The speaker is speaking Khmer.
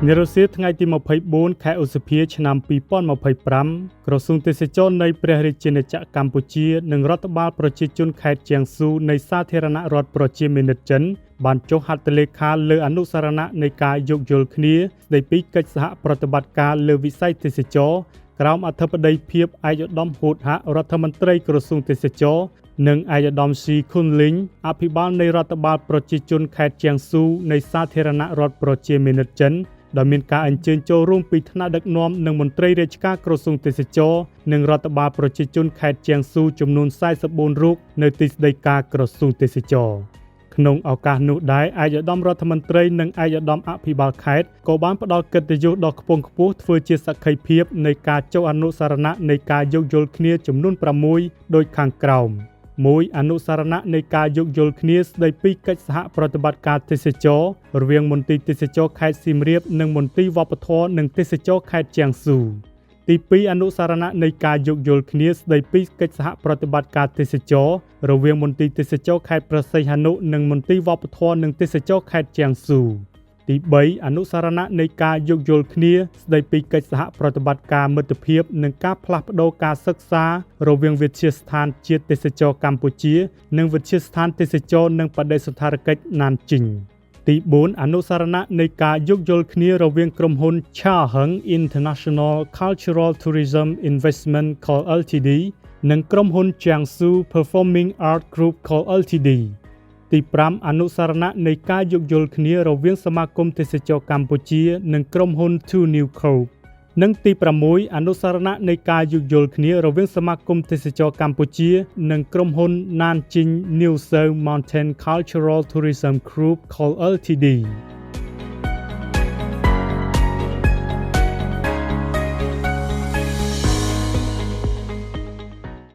នារុស្ស៊ីថ្ងៃទី24ខែឧសភាឆ្នាំ2025ក្រសួងទេសចរនៃព្រះរាជាណាចក្រកម្ពុជានិងរដ្ឋបាលប្រជាជនខេត្តជាងស៊ូនៃសាធារណរដ្ឋប្រជាមានិតចិនបានចុះហត្ថលេខាលើអនុសារណៈនៃការយោគយល់គ្នាស្ដីពីកិច្ចសហប្រតិបត្តិការលើវិស័យទេសចរក្រោមអធិបតីភាពឯកឧត្តមហូតហៈរដ្ឋមន្ត្រីក្រសួងទេសចរនិងឯកឧត្តមស៊ីខុនលីងអភិបាលនៃរដ្ឋបាលប្រជាជនខេត្តជាងស៊ូនៃសាធារណរដ្ឋប្រជាមានិតចិនដែលមានការអញ្ជើញចូលរួមពីថ្នាក់ដឹកនាំនិងមន្ត្រីរាជការក្រសួងទេសចរនិងរដ្ឋបាលប្រជាជនខេត្តជាងស៊ូចំនួន44រូបនៅទីស្តីការក្រសួងទេសចរក្នុងឱកាសនោះដែរឯកឧត្តមរដ្ឋមន្ត្រីនិងឯកឧត្តមអភិបាលខេត្តក៏បានផ្ដល់កិត្តិយសដ៏ខ្ពង់ខ្ពស់ធ្វើជាសក្ខីភាពនៃការចុះអនុសារណៈនៃការយោគយល់គ្នាចំនួន6ដូចខាងក្រោម1អនុសារណៈនៃការយោគយល់គ្នាស្ដីពីកិច្ចសហប្រតិបត្តិការទេសចររវាងមន្ទីរទេសចរខេត្តសៀមរាបនិងមន្ទីរវប្បធម៌និងទេសចរខេត្តជាងស៊ូទី2អនុសារណៈនៃការយោគយល់គ្នាស្ដីពីកិច្ចសហប្រតិបត្តិការទេសចររវាងមន្ទីរទេសចរខេត្តព្រះសីហនុនិងមន្ទីរវប្បធម៌និងទេសចរខេត្តជាងស៊ូទី3អនុសារណៈនៃការយោគយល់គ្នាស្ដីពីកិច្ចសហប្រតិបត្តិការមិត្តភាពនិងការផ្លាស់ប្តូរការសិក្សារវាងវិទ្យាស្ថានជាតិទេសចរកម្ពុជានិងវិទ្យាស្ថានទេសចរនិងបដិសណ្ឋារកិច្ចណានជីងទី4អនុសារណៈនៃការយោគយល់គ្នារវាងក្រុមហ៊ុន Cha Heng International Cultural Tourism Investment Co Ltd និងក្រុមហ៊ុន Jiangsu Performing Art Group Co Ltdទី5អនុសារណៈនៃការយោគយល់គ្នារវាងសមាគមទេសចរកម្ពុជានិងក្រុមហ៊ុន Two New Corp និងទី6អនុសារណៈនៃការយោគយល់គ្នារវាងសមាគមទេសចរកម្ពុជានិងក្រុមហ៊ុន Nanjing New South Mountain Cultural Tourism Group Co Ltd